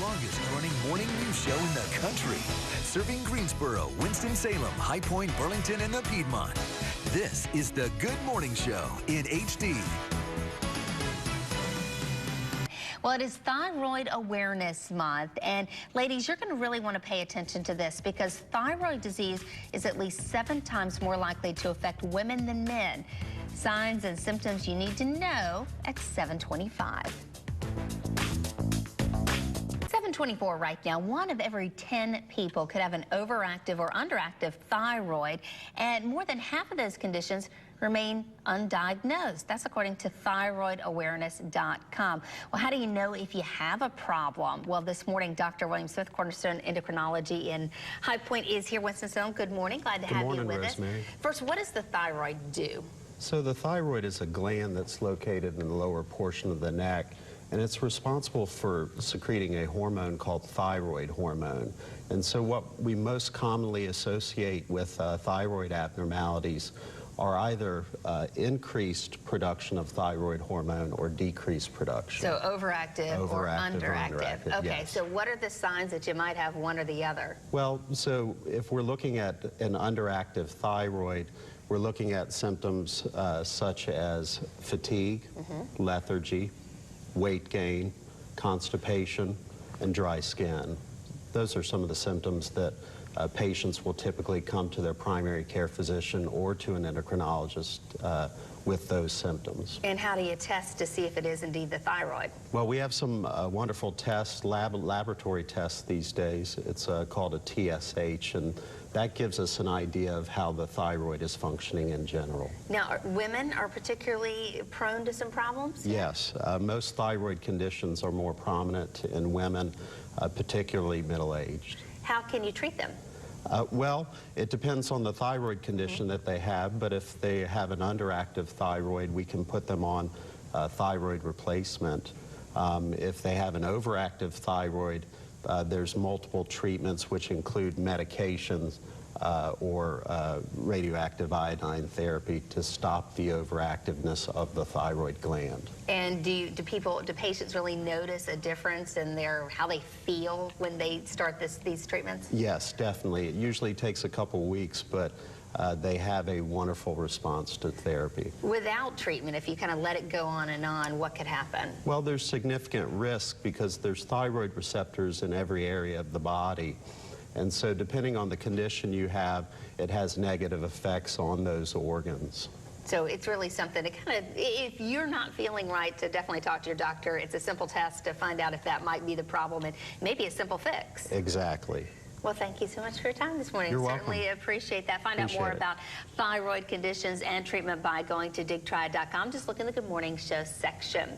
longest-running morning news show in the country, serving Greensboro, Winston-Salem, High Point, Burlington, and the Piedmont. This is the Good Morning Show in HD. Well, it is Thyroid Awareness Month, and ladies, you're going to really want to pay attention to this because thyroid disease is at least 7 times more likely to affect women than men. Signs and symptoms you need to know at 7:25. 7:24 right now. 1 of every 10 people could have an overactive or underactive thyroid, and more than half of those conditions remain undiagnosed. That's according to thyroidawareness.com. Well, how do you know if you have a problem? Well, this morning, Dr. William Smith, Cornerstone Endocrinology in High Point is here. Winston-Salem, good morning. Glad to have you with us. First, what does the thyroid do? So the thyroid is a gland that's located in the lower portion of the neck, and it's responsible for secreting a hormone called thyroid hormone. And so what we most commonly associate with thyroid abnormalities are either increased production of thyroid hormone or decreased production. So overactive or underactive. Okay, yes. So what are the signs that you might have one or the other? Well, so if we're looking at an underactive thyroid, we're looking at symptoms such as fatigue, lethargy, weight gain, constipation, and dry skin. Those are some of the symptoms that patients will typically come to their primary care physician or to an endocrinologist with those symptoms. And how do you test to see if it is indeed the thyroid? Well, we have some wonderful tests, laboratory tests these days. It's called a TSH, and that gives us an idea of how the thyroid is functioning in general. Now, women are particularly prone to some problems? Yes. Most thyroid conditions are more prominent in women, particularly middle-aged. How can you treat them? Well, it depends on the thyroid condition that they have, but if they have an underactive thyroid, we can put them on thyroid replacement. If they have an overactive thyroid, there's multiple treatments which include medications or radioactive iodine therapy to stop the overactiveness of the thyroid gland. And do patients really notice a difference in how they feel when they start these treatments? Yes, definitely. It usually takes a couple weeks, but they have a wonderful response to therapy. Without treatment, if you kind of let it go on and on, what could happen? Well, there's significant risk because there's thyroid receptors in every area of the body. And so depending on the condition you have, it has negative effects on those organs. So it's really something to kind of, if you're not feeling right, to definitely talk to your doctor. It's a simple test to find out if that might be the problem and maybe a simple fix. Exactly. Well, thank you so much for your time this morning. You're welcome. Certainly appreciate that. Find out more about thyroid conditions and treatment by going to digtry.com. Just look in the Good Morning Show section.